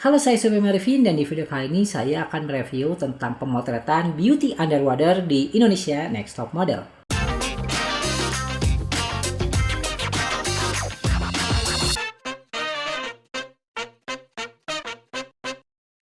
Halo, saya Sobe Marvin dan di video kali ini saya akan mereview tentang pemotretan beauty underwater di Indonesia Next Top Model.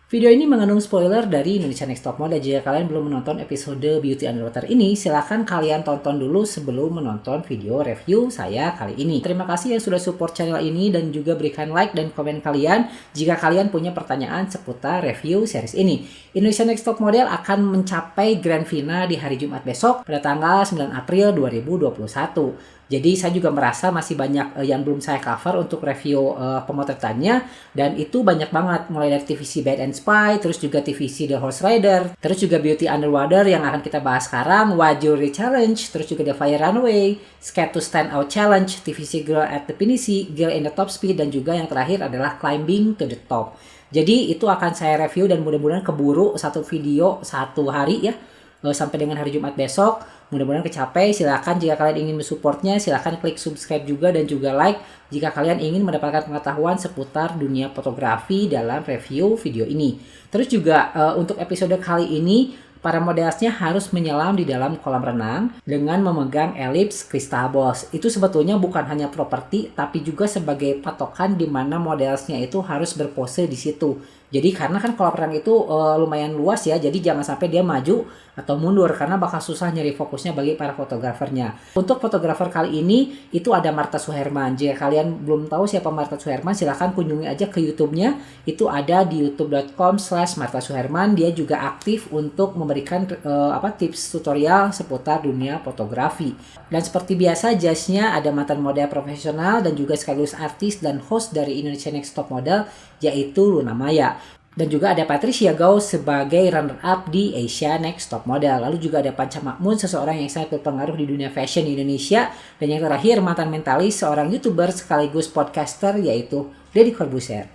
Video ini mengandung spoiler dari Indonesia Next Top Model. Jika kalian belum menonton episode Beauty Underwater ini, silahkan kalian tonton dulu sebelum menonton video review saya kali ini. Terima kasih yang sudah support channel ini dan juga berikan like dan komen kalian jika kalian punya pertanyaan seputar review series ini. Indonesia Next Top Model akan mencapai grand final di hari Jumat besok pada tanggal 9 April 2021. Jadi saya juga merasa masih banyak yang belum saya cover untuk review pemotretannya, dan itu banyak banget, mulai dari TVC Bad and Spy, terus juga TVC The Horse Rider, terus juga Beauty Underwater yang akan kita bahas sekarang, Wajuri Challenge, terus juga The Fire Runway, Skate to Stand Out Challenge, TVC Girl at the Pinisi, Girl in the Top Speed, dan juga yang terakhir adalah Climbing to the Top. Jadi itu akan saya review dan mudah-mudahan keburu satu video satu hari ya, sampai dengan hari Jumat besok. Mudah-mudahan kecapai. Silakan jika kalian ingin mensupportnya, silakan klik subscribe juga dan juga like jika kalian ingin mendapatkan pengetahuan seputar dunia fotografi dalam review video ini. Terus juga untuk episode kali ini, para modelsnya harus menyelam di dalam kolam renang dengan memegang Ellipse Crystal Balls. Itu sebetulnya bukan hanya properti, tapi juga sebagai patokan di mana modelsnya itu harus berpose di situ. Jadi karena kan kolam renang itu lumayan luas ya, jadi jangan sampai dia maju atau mundur karena bakal susah nyari fokusnya bagi para fotografernya. Untuk fotografer kali ini itu ada Martha Suherman. Jika kalian belum tahu siapa Martha Suherman, silahkan kunjungi aja ke YouTube-nya. Itu ada di youtube.com/Martha Suherman. Dia juga aktif untuk memberikan tips tutorial seputar dunia fotografi. Dan seperti biasa, judge-nya ada mantan model profesional dan juga sekaligus artis dan host dari Indonesia Next Top Model, yaitu Luna Maya. Dan juga ada Patricia Gao sebagai runner-up di Asia Next Top Model. Lalu juga ada Panca Makmun, seseorang yang sangat berpengaruh di dunia fashion di Indonesia. Dan yang terakhir, mantan mentalis, seorang YouTuber sekaligus podcaster, yaitu Deddy Corbuzier.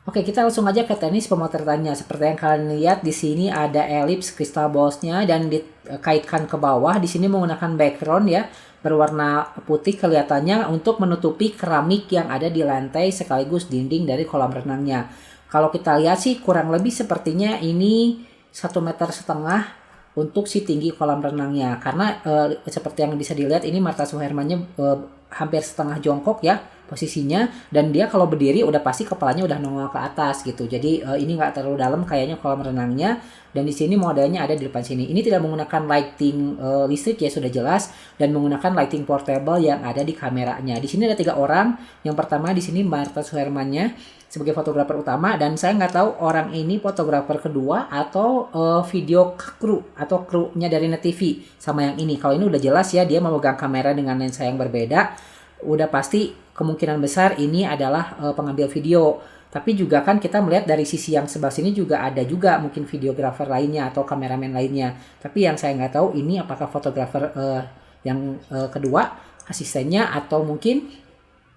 Oke, kita langsung aja ke teknis pemotretannya. Seperti yang kalian lihat di sini ada ellipse crystal balls-nya dan dikaitkan ke bawah. Di sini menggunakan background ya, berwarna putih kelihatannya untuk menutupi keramik yang ada di lantai sekaligus dinding dari kolam renangnya. Kalau kita lihat sih kurang lebih sepertinya ini 1,5 meter untuk si tinggi kolam renangnya. Karena seperti yang bisa dilihat ini Martha Suhermannya hampir setengah jongkok ya posisinya, dan dia kalau berdiri udah pasti kepalanya udah nongol ke atas gitu. Jadi ini nggak terlalu dalam kayaknya kolam renangnya. Dan di sini modelnya ada di depan sini. Ini tidak menggunakan lighting listrik ya, sudah jelas, dan menggunakan lighting portable yang ada di kameranya. Di sini ada 3 orang. Yang pertama di sini Martha Suhermannya sebagai fotografer utama, dan saya nggak tahu orang ini fotografer kedua atau video kru atau krunya dari Net TV sama yang ini. Kalau ini udah jelas ya, dia memegang kamera dengan lensa yang berbeda. Udah pasti kemungkinan besar ini adalah pengambil video. Tapi juga kan kita melihat dari sisi yang sebelah sini juga ada juga mungkin videografer lainnya atau kameramen lainnya. Tapi yang saya nggak tahu ini apakah fotografer yang kedua, asistennya, atau mungkin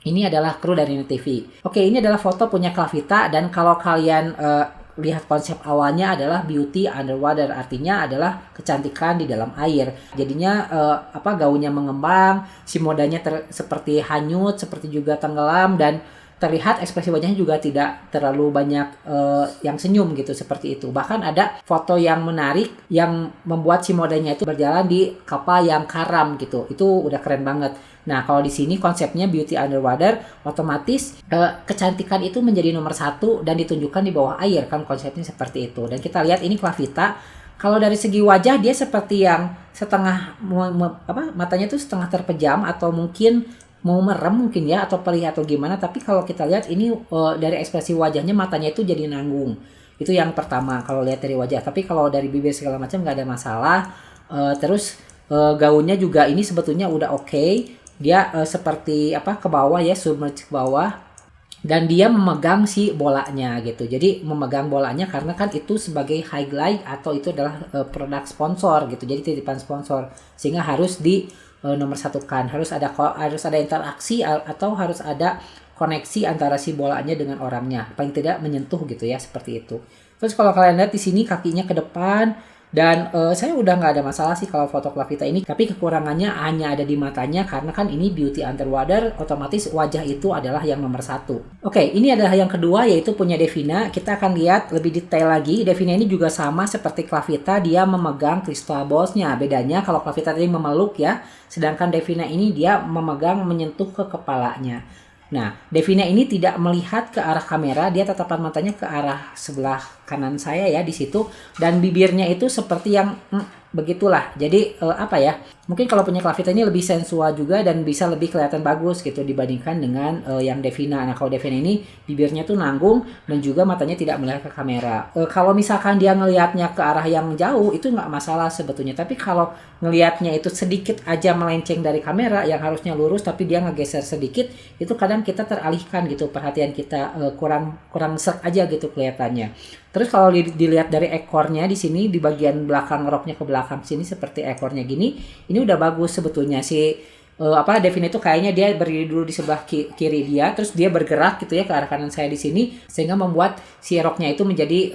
ini adalah kru dari Net TV. Oke, ini adalah foto punya Klavita, dan kalau kalian lihat konsep awalnya adalah beauty underwater, artinya adalah kecantikan di dalam air. Jadinya gaunnya mengembang, si modanya seperti hanyut, seperti juga tenggelam, dan terlihat ekspresi wajahnya juga tidak terlalu banyak yang senyum gitu, seperti itu. Bahkan ada foto yang menarik yang membuat si modelnya itu berjalan di kapal yang karam gitu. Itu udah keren banget. Nah, kalau di sini konsepnya beauty underwater, otomatis kecantikan itu menjadi nomor 1 dan ditunjukkan di bawah air, kan konsepnya seperti itu. Dan kita lihat ini Klavita. Kalau dari segi wajah dia seperti yang setengah matanya tuh setengah terpejam atau mungkin mau merem mungkin ya, atau perih atau gimana. Tapi kalau kita lihat ini dari ekspresi wajahnya, matanya itu jadi nanggung. Itu yang pertama kalau lihat dari wajah. Tapi kalau dari bibir segala macam nggak ada masalah. Terus gaunnya juga ini sebetulnya udah oke. Dia seperti ke bawah ya, submerge ke bawah, dan dia memegang si bolanya gitu. Jadi memegang bolanya karena kan itu sebagai highlight atau itu adalah produk sponsor gitu. Jadi titipan sponsor, sehingga harus di nomor satukan, harus ada interaksi atau harus ada koneksi antara si bolanya dengan orangnya, paling tidak menyentuh gitu ya, seperti itu. Terus kalau kalian lihat di sini kakinya ke depan, Dan saya udah nggak ada masalah sih kalau foto Clavita ini, tapi kekurangannya hanya ada di matanya karena kan ini beauty underwater, otomatis wajah itu adalah yang nomor satu. Oke, ini adalah yang kedua yaitu punya Devina. Kita akan lihat lebih detail lagi. Devina ini juga sama seperti Clavita, dia memegang crystal ballsnya. Bedanya kalau Clavita tadi memeluk ya, sedangkan Devina ini dia memegang menyentuh ke kepalanya. Nah, Devina ini tidak melihat ke arah kamera, dia tatapan matanya ke arah sebelah kanan saya ya di situ, dan bibirnya itu seperti yang begitulah. Jadi apa ya? Mungkin kalau punya Clavita ini lebih sensual juga dan bisa lebih kelihatan bagus gitu dibandingkan dengan yang Devina. Nah, kalau Devina ini bibirnya tuh nanggung dan juga matanya tidak melihat ke kamera. Kalau misalkan dia ngelihatnya ke arah yang jauh itu nggak masalah sebetulnya. Tapi kalau ngelihatnya itu sedikit aja melenceng dari kamera yang harusnya lurus tapi dia ngegeser sedikit, itu kadang kita teralihkan gitu, perhatian kita kurang serk aja gitu kelihatannya. Terus kalau dilihat dari ekornya di sini di bagian belakang roknya ke belakang sini seperti ekornya gini, ini udah bagus sebetulnya si Devin itu kayaknya dia berdiri dulu di sebelah kiri dia, terus dia bergerak gitu ya ke arah kanan saya di sini sehingga membuat si roknya itu menjadi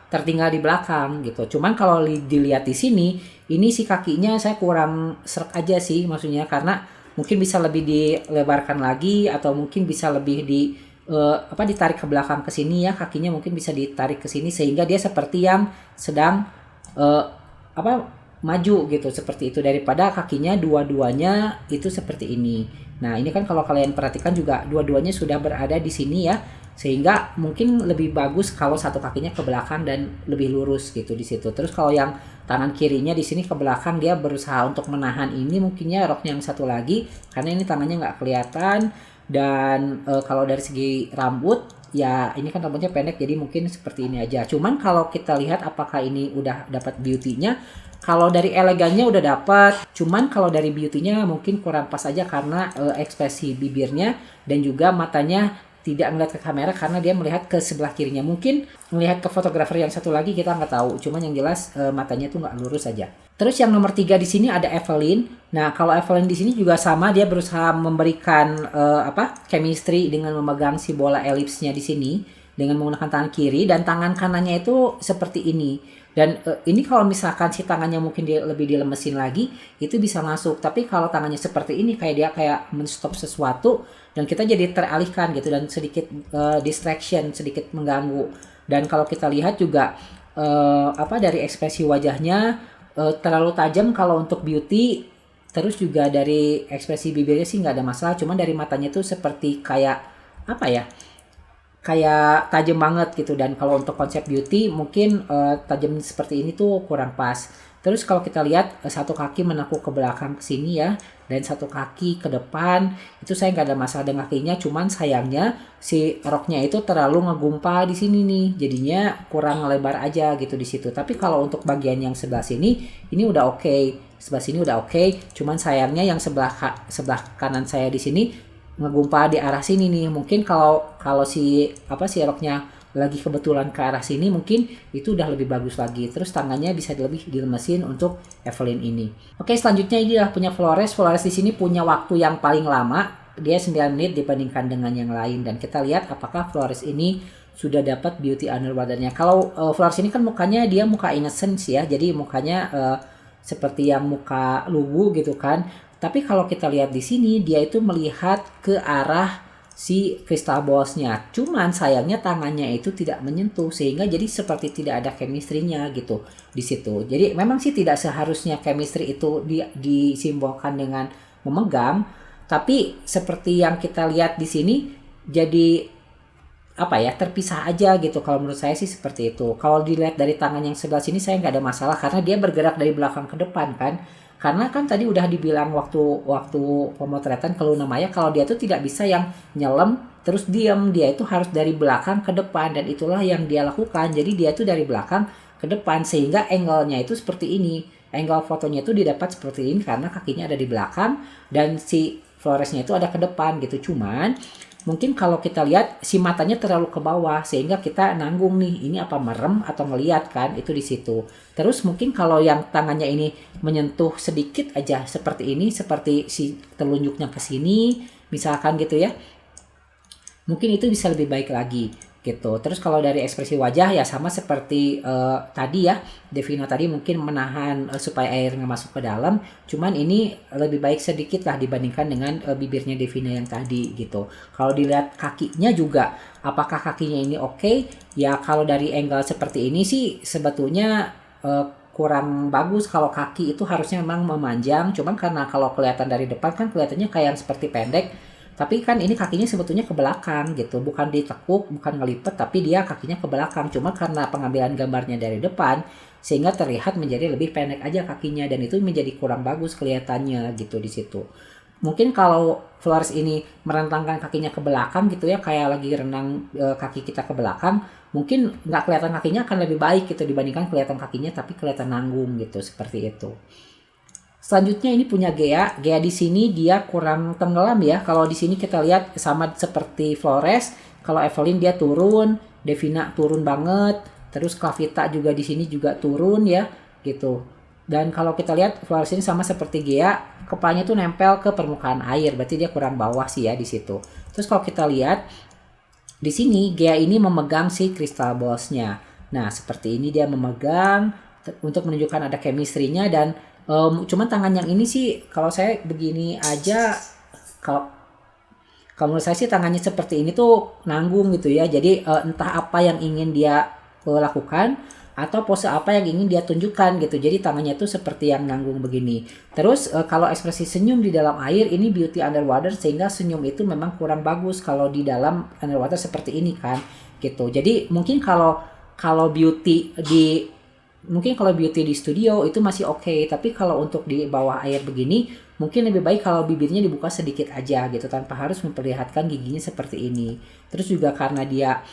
tertinggal di belakang gitu. Cuman kalau dilihat di sini, ini si kakinya saya kurang serak aja sih maksudnya karena mungkin bisa lebih dilebarkan lagi atau mungkin bisa lebih ditarik ke belakang ke sini ya, kakinya mungkin bisa ditarik ke sini sehingga dia seperti yang sedang maju gitu seperti itu daripada kakinya dua-duanya itu seperti ini. Nah, ini kan kalau kalian perhatikan juga dua-duanya sudah berada di sini ya. Sehingga mungkin lebih bagus kalau satu kakinya ke belakang dan lebih lurus gitu di situ. Terus kalau yang tangan kirinya di sini ke belakang dia berusaha untuk menahan ini mungkinnya roknya yang satu lagi karena ini tangannya nggak kelihatan. Dan kalau dari segi rambut ya ini kan rambutnya pendek jadi mungkin seperti ini aja. Cuman kalau kita lihat apakah ini udah dapat beauty-nya, kalau dari elegannya udah dapat, cuman kalau dari beauty-nya mungkin kurang pas aja karena ekspresi bibirnya dan juga matanya tidak melihat ke kamera karena dia melihat ke sebelah kirinya. Mungkin melihat ke fotografer yang satu lagi kita nggak tahu. Cuman yang jelas matanya tuh nggak lurus aja. Terus yang nomor 3 di sini ada Evelyn. Nah, kalau Evelyn di sini juga sama, dia berusaha memberikan chemistry dengan memegang si bola elipsnya di sini dengan menggunakan tangan kiri dan tangan kanannya itu seperti ini. Dan ini kalau misalkan si tangannya mungkin dia lebih dilemesin lagi, itu bisa masuk. Tapi kalau tangannya seperti ini kayak dia kayak menstop sesuatu dan kita jadi teralihkan gitu dan sedikit distraction, sedikit mengganggu. Dan kalau kita lihat juga dari ekspresi wajahnya terlalu tajam kalau untuk beauty. Terus juga dari ekspresi bibirnya sih nggak ada masalah, cuman dari matanya tuh seperti kayak kayak tajam banget gitu. Dan kalau untuk konsep beauty mungkin tajam seperti ini tuh kurang pas. Terus kalau kita lihat satu kaki menekuk ke belakang ke sini ya dan satu kaki ke depan, itu saya nggak ada masalah dengan kakinya, cuman sayangnya si roknya itu terlalu ngegumpal di sini nih, jadinya kurang lebar aja gitu di situ. Tapi kalau untuk bagian yang sebelah sini ini udah oke. Sebelah sini udah oke, cuman sayangnya yang sebelah kanan saya di sini ngegumpal di arah sini nih. Mungkin kalau si roknya lagi kebetulan ke arah sini mungkin itu udah lebih bagus lagi. Terus tangannya bisa lebih dilemesin untuk Evelyn ini. Oke, selanjutnya ini adalah punya Flores. Flores di sini punya waktu yang paling lama. Dia 9 menit dibandingkan dengan yang lain dan kita lihat apakah Flores ini sudah dapat beauty underwater-nya. Kalau Flores ini kan mukanya dia muka innocent ya. Jadi mukanya seperti yang muka lugu gitu kan. Tapi kalau kita lihat di sini dia itu melihat ke arah si crystal balls-nya. Cuman sayangnya tangannya itu tidak menyentuh sehingga jadi seperti tidak ada chemistry-nya gitu di situ. Jadi memang sih tidak seharusnya chemistry itu disimbolkan dengan memegang, tapi seperti yang kita lihat di sini jadi terpisah aja gitu. Kalau menurut saya sih seperti itu. Kalau dilihat dari tangan yang sebelah sini saya nggak ada masalah karena dia bergerak dari belakang ke depan kan. Karena kan tadi udah dibilang waktu pemotretan ke Luna Maya kalau dia tuh tidak bisa yang nyelam terus diam, dia itu harus dari belakang ke depan dan itulah yang dia lakukan. Jadi dia tuh dari belakang ke depan sehingga angle-nya itu seperti ini. Angle fotonya itu didapat seperti ini karena kakinya ada di belakang dan si Floresnya itu ada ke depan gitu. Cuman mungkin kalau kita lihat si matanya terlalu ke bawah sehingga kita nanggung nih ini apa merem atau ngeliat kan itu di situ. Terus mungkin kalau yang tangannya ini menyentuh sedikit aja seperti ini, seperti si telunjuknya ke sini misalkan gitu ya. Mungkin itu bisa lebih baik lagi. gitu. Terus kalau dari ekspresi wajah ya sama seperti tadi ya, Devina tadi mungkin menahan supaya air nggak masuk ke dalam, cuman ini lebih baik sedikit lah dibandingkan dengan bibirnya Devina yang tadi gitu. Kalau dilihat kakinya juga, apakah kakinya ini oke? Ya kalau dari angle seperti ini sih sebetulnya kurang bagus. Kalau kaki itu harusnya memang memanjang, cuman karena kalau kelihatan dari depan kan kelihatannya kayak yang seperti pendek, tapi kan ini kakinya sebetulnya ke belakang gitu, bukan ditekuk, bukan ngelipet, tapi dia kakinya ke belakang. Cuma karena pengambilan gambarnya dari depan, sehingga terlihat menjadi lebih pendek aja kakinya, dan itu menjadi kurang bagus kelihatannya gitu di situ. Mungkin kalau Flores ini merentangkan kakinya ke belakang gitu ya, kayak lagi renang kaki kita ke belakang, mungkin nggak kelihatan kakinya akan lebih baik gitu dibandingkan kelihatan kakinya tapi kelihatan nanggung gitu, seperti itu. Selanjutnya ini punya Gea. Gea di sini dia kurang tenggelam ya. Kalau di sini kita lihat sama seperti Flores. Kalau Evelyn dia turun, Devina turun banget. Terus Kavita juga di sini juga turun ya, gitu. Dan kalau kita lihat Flores ini sama seperti Gea, kepalanya tuh nempel ke permukaan air. Berarti dia kurang bawah sih ya di situ. Terus kalau kita lihat di sini Gea ini memegang si crystal balls-nya. Nah, seperti ini dia memegang untuk menunjukkan ada chemistry-nya. Dan cuman tangan yang ini sih kalau saya begini aja, kalau menurut saya sih tangannya seperti ini tuh nanggung gitu ya. Jadi entah apa yang ingin dia lakukan atau pose apa yang ingin dia tunjukkan gitu. Jadi tangannya tuh seperti yang nanggung begini. Terus kalau ekspresi senyum di dalam air ini beauty underwater, sehingga senyum itu memang kurang bagus kalau di dalam underwater seperti ini kan gitu. Jadi mungkin kalau beauty di studio itu masih oke, tapi kalau untuk di bawah air begini mungkin lebih baik kalau bibirnya dibuka sedikit aja gitu tanpa harus memperlihatkan giginya seperti ini. Terus juga karena dia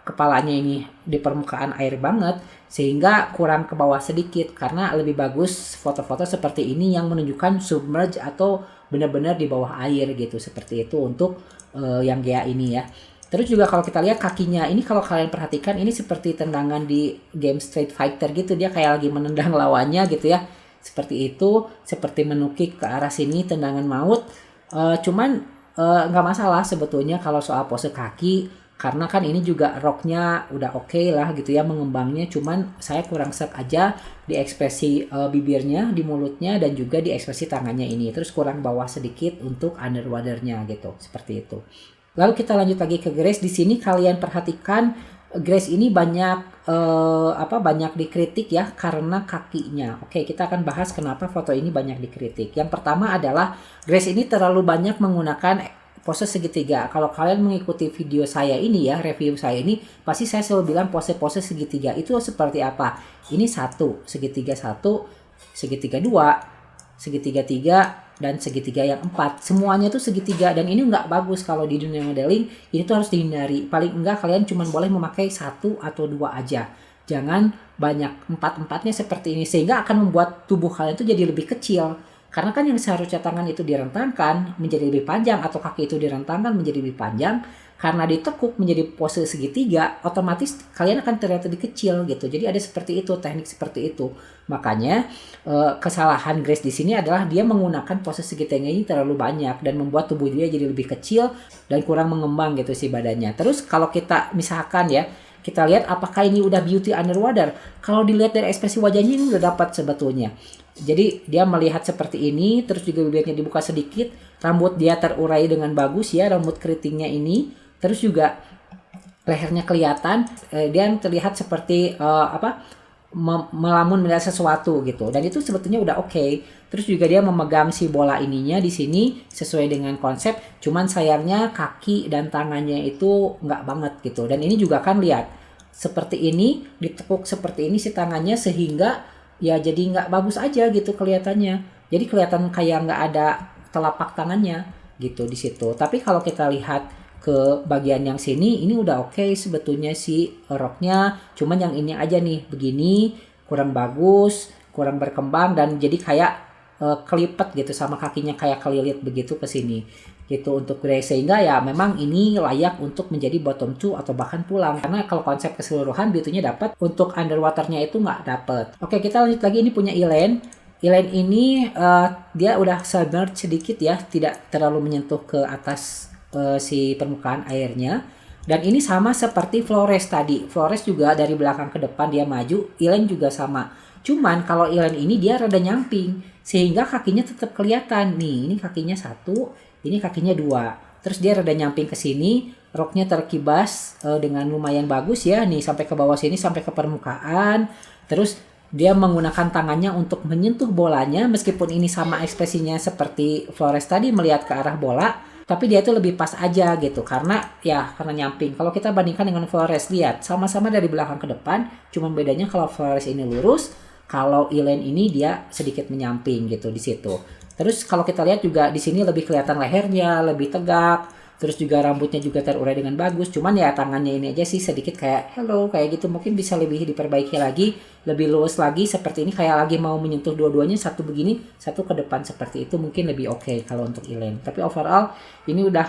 kepalanya ini di permukaan air banget, sehingga kurang ke bawah sedikit, karena lebih bagus foto-foto seperti ini yang menunjukkan submerge atau benar-benar di bawah air gitu, seperti itu untuk yang Gea ini ya. Terus juga kalau kita lihat kakinya ini, kalau kalian perhatikan ini seperti tendangan di game Street Fighter gitu, dia kayak lagi menendang lawannya gitu ya, seperti itu, seperti menukik ke arah sini, tendangan maut. Cuman nggak masalah sebetulnya kalau soal pose kaki, karena kan ini juga roknya udah oke lah gitu ya mengembangnya. Cuman saya kurang set aja di ekspresi bibirnya, di mulutnya, dan juga di ekspresi tangannya ini. Terus kurang bawah sedikit untuk underwaternya gitu, seperti itu. Lalu kita lanjut lagi ke Grace. Di sini kalian perhatikan Grace ini banyak banyak dikritik ya karena kakinya. Oke, kita akan bahas kenapa foto ini banyak dikritik. Yang pertama adalah Grace ini terlalu banyak menggunakan pose segitiga. Kalau kalian mengikuti video saya ini ya, review saya ini, pasti saya selalu bilang pose-pose segitiga itu seperti apa. Ini segitiga 1, segitiga 2, segitiga 3, dan segitiga yang 4. Semuanya tuh segitiga, dan ini nggak bagus kalau di dunia modeling. Ini tuh harus dihindari. Paling enggak kalian cuma boleh memakai 1 atau 2 aja. Jangan banyak 4-4-nya seperti ini, sehingga akan membuat tubuh kalian tuh jadi lebih kecil. Karena kan yang seharusnya tangan itu direntangkan menjadi lebih panjang, atau kaki itu direntangkan menjadi lebih panjang, karena ditekuk menjadi pose segitiga, otomatis kalian akan terlihat lebih kecil gitu. Jadi ada seperti itu, teknik seperti itu. Makanya kesalahan Grace di sini adalah dia menggunakan pose segitiga ini terlalu banyak dan membuat tubuh dia jadi lebih kecil dan kurang mengembang gitu si badannya. Terus kalau kita misalkan ya, kita lihat apakah ini udah beauty underwater. Kalau dilihat dari ekspresi wajahnya ini udah dapat sebetulnya. Jadi dia melihat seperti ini, terus juga bibirnya dibuka sedikit, rambut dia terurai dengan bagus ya, rambut keritingnya ini. Terus juga lehernya kelihatan, dia terlihat seperti melamun melihat sesuatu gitu. Dan itu sebetulnya udah oke. Terus juga dia memegang si bola ininya di sini sesuai dengan konsep. Cuman sayangnya kaki dan tangannya itu nggak banget gitu. Dan ini juga kan lihat seperti ini, ditekuk seperti ini si tangannya, sehingga ya jadi nggak bagus aja gitu kelihatannya. Jadi kelihatan kayak nggak ada telapak tangannya gitu di situ. Tapi kalau kita lihat ke bagian yang sini, ini udah oke sebetulnya si roknya. Cuman yang ini aja nih begini kurang bagus, kurang berkembang, dan jadi kayak kelipet gitu sama kakinya, kayak kelilit begitu ke sini gitu untuk Grace. Sehingga ya memang ini layak untuk menjadi bottom 2 atau bahkan pulang, karena kalau konsep keseluruhan beauty-nya dapat, untuk underwaternya itu nggak dapat. Oke, kita lanjut lagi. Ini punya Elaine. Elaine ini dia udah submerge sedikit ya, tidak terlalu menyentuh ke atas si permukaan airnya. Dan ini sama seperti Flores tadi. Flores juga dari belakang ke depan dia maju, Elaine juga sama. Cuman kalau Elaine ini dia rada nyamping, sehingga kakinya tetap kelihatan. Nih, ini kakinya 1, ini kakinya 2. Terus dia rada nyamping ke sini, roknya terkibas dengan lumayan bagus ya. Nih sampai ke bawah sini, sampai ke permukaan. Terus dia menggunakan tangannya untuk menyentuh bolanya, meskipun ini sama ekspresinya seperti Flores tadi melihat ke arah bola. Tapi dia itu lebih pas aja gitu karena nyamping. Kalau kita bandingkan dengan Flores, lihat sama-sama dari belakang ke depan, cuman bedanya kalau Flores ini lurus, kalau Elaine ini dia sedikit menyamping gitu di situ. Terus kalau kita lihat juga di sini lebih kelihatan lehernya, lebih tegak. Terus juga rambutnya juga terurai dengan bagus. Cuman ya tangannya ini aja sih sedikit kayak hello kayak gitu. Mungkin bisa lebih diperbaiki lagi, lebih luas lagi seperti ini, kayak lagi mau menyentuh dua-duanya, satu begini, satu ke depan seperti itu, mungkin lebih oke kalau untuk Elaine. Tapi overall ini udah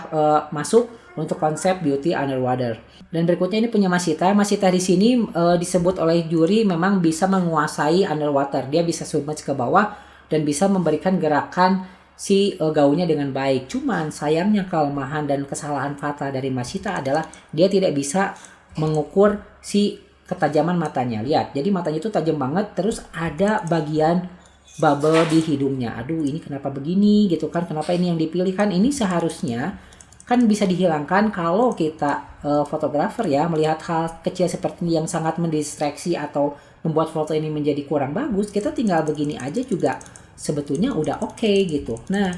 masuk untuk konsep beauty underwater. Dan berikutnya ini punya Masita. Masita di sini disebut oleh juri memang bisa menguasai underwater. Dia bisa submerge ke bawah dan bisa memberikan gerakan si gaunnya dengan baik. Cuman sayangnya kelemahan dan kesalahan fatal dari Masita adalah dia tidak bisa mengukur si ketajaman matanya. Lihat, jadi matanya itu tajam banget, terus ada bagian bubble di hidungnya. Aduh, ini kenapa begini gitu kan? Kenapa ini yang dipilih kan? Ini seharusnya kan bisa dihilangkan kalau kita fotografer ya melihat hal kecil seperti ini yang sangat mendistraksi atau membuat foto ini menjadi kurang bagus. Kita tinggal begini aja juga sebetulnya udah oke gitu. Nah,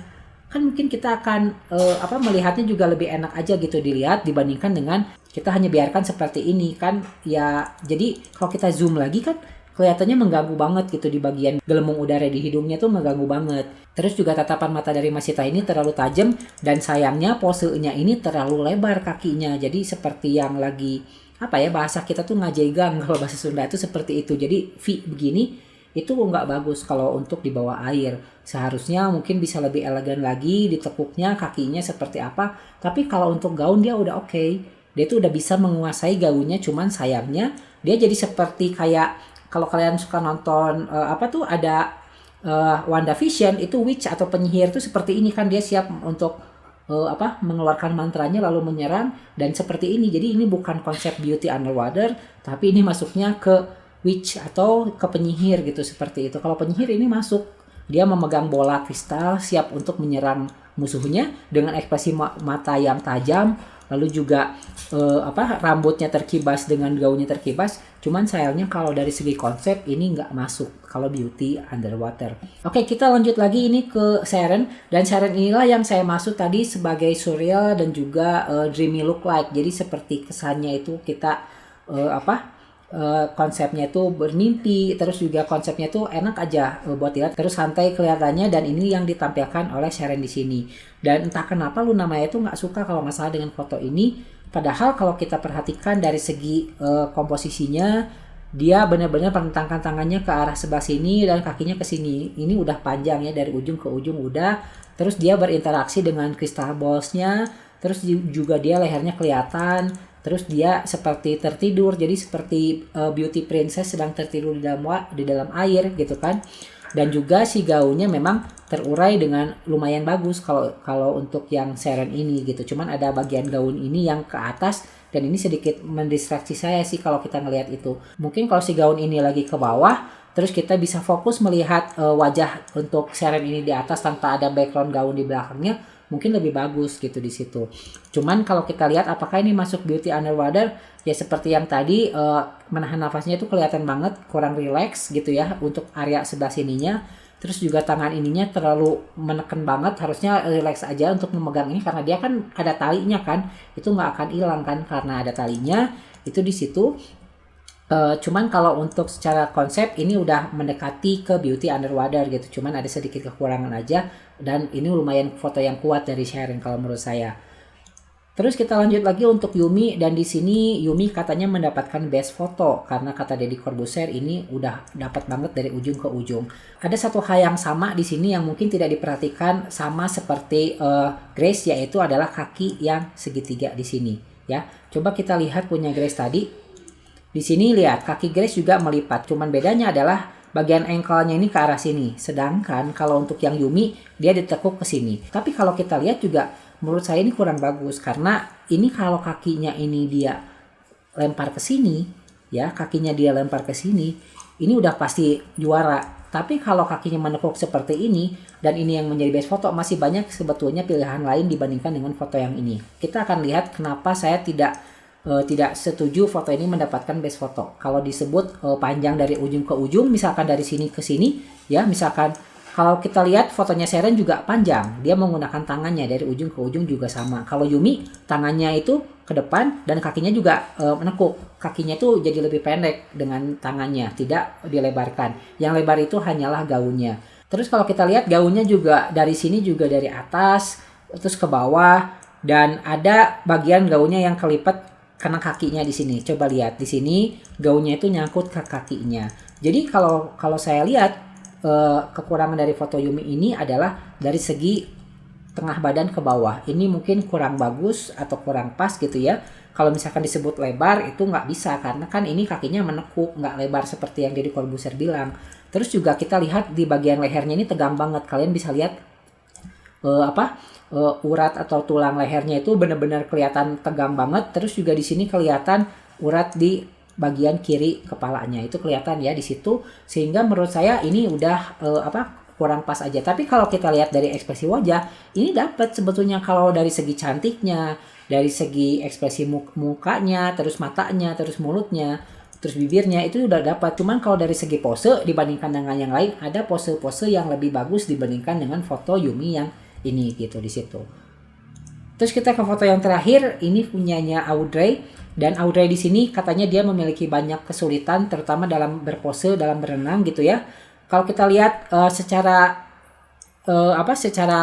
kan mungkin kita akan melihatnya juga lebih enak aja gitu dilihat dibandingkan dengan kita hanya biarkan seperti ini kan ya. Jadi kalau kita zoom lagi kan kelihatannya mengganggu banget gitu di bagian gelembung udara di hidungnya tuh mengganggu banget. Terus juga tatapan mata dari Masita ini terlalu tajam dan sayangnya posenya ini terlalu lebar kakinya. Jadi seperti yang lagi bahasa kita tuh ngajaigang, kalau bahasa Sunda itu seperti itu. Jadi V begini itu nggak bagus kalau untuk di bawah air. Seharusnya mungkin bisa lebih elegan lagi ditekuknya kakinya seperti apa. Tapi kalau untuk gaun dia udah oke. Dia tuh udah bisa menguasai gaunnya, cuman sayangnya dia jadi seperti kayak kalau kalian suka nonton ada WandaVision itu witch atau penyihir tuh seperti ini kan, dia siap untuk mengeluarkan mantranya lalu menyerang dan seperti ini. Jadi ini bukan konsep beauty underwater, tapi ini masuknya ke witch atau ke penyihir gitu seperti itu. Kalau penyihir ini masuk, dia memegang bola kristal siap untuk menyerang musuhnya dengan ekspresi mata yang tajam, lalu juga rambutnya terkibas dengan gaunnya terkibas. Cuman sayangnya kalau dari segi konsep ini nggak masuk kalau beauty underwater. Oke, kita lanjut lagi ini ke Sharon, dan Sharon inilah yang saya maksud tadi sebagai surreal dan juga dreamy look like. Jadi seperti kesannya itu kita konsepnya itu bermimpi, terus juga konsepnya itu enak aja buat lihat, terus santai kelihatannya, dan ini yang ditampilkan oleh Sharon di sini. Dan entah kenapa Luna Maya itu nggak suka kalau masalah dengan foto ini, padahal kalau kita perhatikan dari segi komposisinya, dia benar-benar mentangkan tangannya ke arah sebelah sini dan kakinya ke sini. Ini udah panjang ya, dari ujung ke ujung udah. Terus dia berinteraksi dengan crystal ballsnya, terus juga dia lehernya kelihatan. Terus dia seperti tertidur, jadi seperti beauty princess sedang tertidur di dalam air gitu kan. Dan juga si gaunnya memang terurai dengan lumayan bagus kalau untuk yang Sharon ini gitu. Cuman ada bagian gaun ini yang ke atas, dan ini sedikit mendistraksi saya sih kalau kita ngelihat itu. Mungkin kalau si gaun ini lagi ke bawah, terus kita bisa fokus melihat wajah untuk Sharon ini di atas tanpa ada background gaun di belakangnya, mungkin lebih bagus gitu di situ. Cuman kalau kita lihat apakah ini masuk beauty underwater, ya seperti yang tadi menahan nafasnya itu kelihatan banget kurang relax gitu ya untuk area sebelah sininya. Terus juga tangan ininya terlalu menekan banget, harusnya relax aja untuk memegang ini karena dia kan ada talinya kan, itu nggak akan hilang kan karena ada talinya itu di situ. Cuman kalau untuk secara konsep ini udah mendekati ke beauty underwater gitu, cuman ada sedikit kekurangan aja, dan ini lumayan foto yang kuat dari Sharon kalau menurut saya. Terus kita lanjut lagi untuk Yumi, dan di sini Yumi katanya mendapatkan best foto karena kata Deddy Corbuzier ini udah dapat banget dari ujung ke ujung. Ada satu hal yang sama di sini yang mungkin tidak diperhatikan sama seperti Grace, yaitu adalah kaki yang segitiga di sini ya. Coba kita lihat punya Grace tadi. Di sini lihat kaki Grace juga melipat, cuman bedanya adalah bagian ankle-nya ini ke arah sini. Sedangkan kalau untuk yang Yumi dia ditekuk ke sini. Tapi kalau kita lihat juga menurut saya ini kurang bagus karena ini kalau kakinya ini dia lempar ke sini, ya kakinya dia lempar ke sini, ini udah pasti juara. Tapi kalau kakinya menekuk seperti ini dan ini yang menjadi best foto, masih banyak sebetulnya pilihan lain dibandingkan dengan foto yang ini. Kita akan lihat kenapa saya tidak setuju foto ini mendapatkan best foto. Kalau disebut panjang dari ujung ke ujung, misalkan dari sini ke sini, ya misalkan kalau kita lihat fotonya Sharon juga panjang, dia menggunakan tangannya dari ujung ke ujung juga sama. Kalau Yumi tangannya itu ke depan dan kakinya juga menekuk. Kakinya itu jadi lebih pendek dengan tangannya, tidak dilebarkan. Yang lebar itu hanyalah gaunnya. Terus kalau kita lihat gaunnya juga dari sini juga dari atas terus ke bawah dan ada bagian gaunnya yang kelipat karena kakinya di sini. Coba lihat di sini gaunnya itu nyangkut ke kakinya. Jadi kalau saya lihat kekurangan dari foto Yumi ini adalah dari segi tengah badan ke bawah. Ini mungkin kurang bagus atau kurang pas gitu ya. Kalau misalkan disebut lebar itu nggak bisa karena kan ini kakinya menekuk, nggak lebar seperti yang Deddy Corbuzier bilang. Terus juga kita lihat di bagian lehernya ini tegang banget. Kalian bisa lihat urat atau tulang lehernya itu benar-benar kelihatan tegang banget. Terus juga di sini kelihatan urat di bagian kiri kepalanya itu kelihatan ya di situ, sehingga menurut saya ini udah kurang pas aja. Tapi kalau kita lihat dari ekspresi wajah ini dapat sebetulnya, kalau dari segi cantiknya, dari segi ekspresi mukanya, terus matanya, terus mulutnya, terus bibirnya itu udah dapat. Cuman kalau dari segi pose dibandingkan dengan yang lain, ada pose-pose yang lebih bagus dibandingkan dengan foto Yumi yang ini gitu di situ. Terus kita ke foto yang terakhir, ini punyanya Audrey. Dan Audrey di sini katanya dia memiliki banyak kesulitan terutama dalam berpose, dalam berenang gitu ya. Kalau kita lihat secara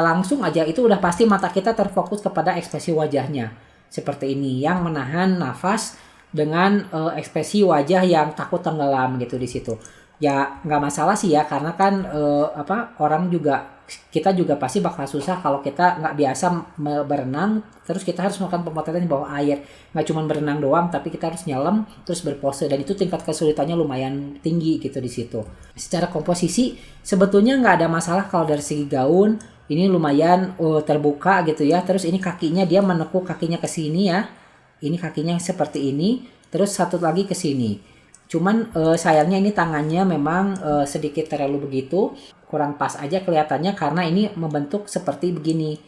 langsung aja itu udah pasti mata kita terfokus kepada ekspresi wajahnya. Seperti ini yang menahan nafas dengan ekspresi wajah yang takut tenggelam gitu di situ. Ya nggak masalah sih ya karena kan orang juga, kita juga pasti bakal susah kalau kita nggak biasa berenang terus kita harus melakukan pemotretan di bawah air. Nggak cuma berenang doang tapi kita harus nyelam terus berpose, dan itu tingkat kesulitannya lumayan tinggi gitu di situ. Secara komposisi sebetulnya nggak ada masalah kalau dari segi gaun ini lumayan terbuka gitu ya. Terus ini kakinya dia menekuk kakinya ke sini ya. Ini kakinya seperti ini, terus satu lagi ke sini. Cuman sayangnya ini tangannya memang sedikit terlalu begitu, kurang pas aja kelihatannya karena ini membentuk seperti begini.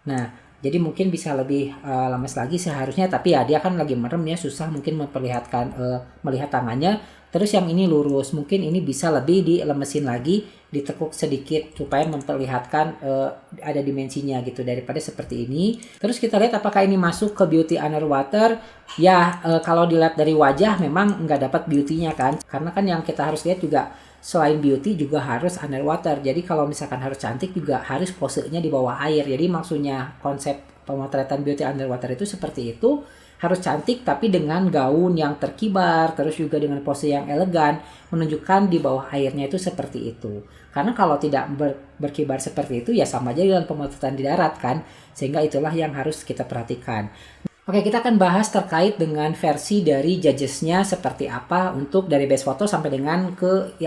Nah, jadi mungkin bisa lebih lemes lagi seharusnya, tapi ya dia kan lagi merem ya, susah mungkin memperlihatkan melihat tangannya. Terus yang ini lurus, mungkin ini bisa lebih dilemesin lagi, ditekuk sedikit supaya memperlihatkan ada dimensinya gitu daripada seperti ini. Terus kita lihat apakah ini masuk ke beauty underwater. Ya kalau dilihat dari wajah memang nggak dapat beauty-nya kan, karena kan yang kita harus lihat juga selain beauty juga harus underwater. Jadi kalau misalkan harus cantik juga harus posenya di bawah air. Jadi maksudnya konsep pemotretan beauty underwater itu seperti itu, harus cantik tapi dengan gaun yang terkibar, terus juga dengan pose yang elegan, menunjukkan di bawah airnya itu seperti itu. Karena kalau tidak berkibar seperti itu ya sama aja dengan pemotretan di darat kan, sehingga itulah yang harus kita perhatikan. Oke, kita akan bahas terkait dengan versi dari judgesnya seperti apa untuk dari best photo sampai dengan ke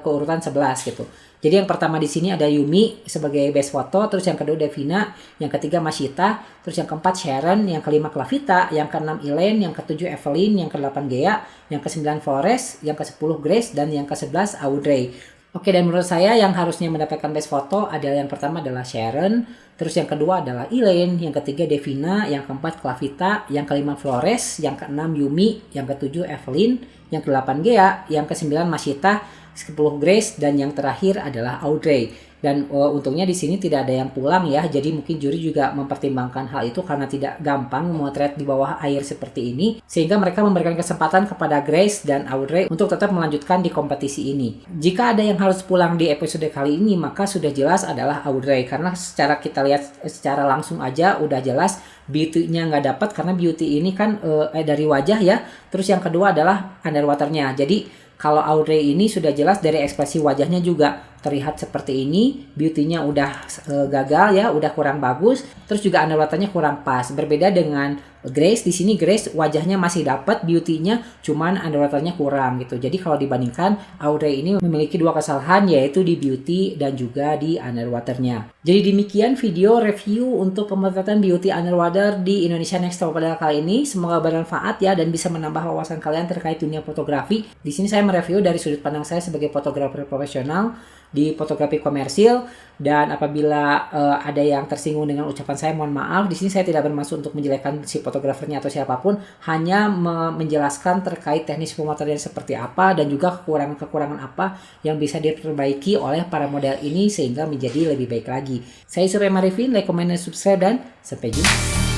urutan 11 gitu. Jadi yang pertama di sini ada Yumi sebagai best photo, terus yang kedua Devina, yang ketiga Mashita, terus yang keempat Sharon, yang kelima Clavita, yang keenam Elaine, yang ketujuh Evelyn, yang kedelapan Gea, yang kesembilan Flores, yang kesepuluh Grace, dan yang kesebelas Audrey. Oke, dan menurut saya yang harusnya mendapatkan best photo adalah yang pertama adalah Sharon, terus yang kedua adalah Elaine, yang ketiga Devina, yang keempat Clavita, yang kelima Flores, yang keenam Yumi, yang ketujuh Evelyn, yang kedelapan Gea, yang kesembilan Mashita, 10 Grace, dan yang terakhir adalah Audrey. Dan untungnya di sini tidak ada yang pulang ya, jadi mungkin juri juga mempertimbangkan hal itu karena tidak gampang memotret di bawah air seperti ini, sehingga mereka memberikan kesempatan kepada Grace dan Audrey untuk tetap melanjutkan di kompetisi ini. Jika ada yang harus pulang di episode kali ini, maka sudah jelas adalah Audrey, karena secara kita lihat secara langsung aja udah jelas beauty-nya nggak dapat, karena beauty ini kan dari wajah ya. Terus yang kedua adalah underwater-nya. Jadi kalau Audrey ini sudah jelas dari ekspresi wajahnya juga terlihat seperti ini, beauty-nya udah gagal ya, udah kurang bagus, terus juga underwaternya kurang pas. Berbeda dengan Grace, di sini Grace wajahnya masih dapat, beauty-nya cuman underwaternya kurang gitu. Jadi kalau dibandingkan, Audrey ini memiliki dua kesalahan, yaitu di beauty dan juga di underwaternya. Jadi demikian video review untuk pemotretan beauty underwater di Indonesia Next Top Model kali ini. Semoga bermanfaat ya dan bisa menambah wawasan kalian terkait dunia fotografi. Di sini saya mereview dari sudut pandang saya sebagai fotografer profesional di fotografi komersil, dan apabila ada yang tersinggung dengan ucapan saya, mohon maaf. Di sini saya tidak bermaksud untuk menjelekkan si fotografernya atau siapapun, hanya menjelaskan terkait teknis pemotretan seperti apa dan juga kekurangan-kekurangan apa yang bisa diperbaiki oleh para model ini sehingga menjadi lebih baik lagi. Saya Yusuf M. Arifin, like, comment, dan subscribe, dan sampai jumpa.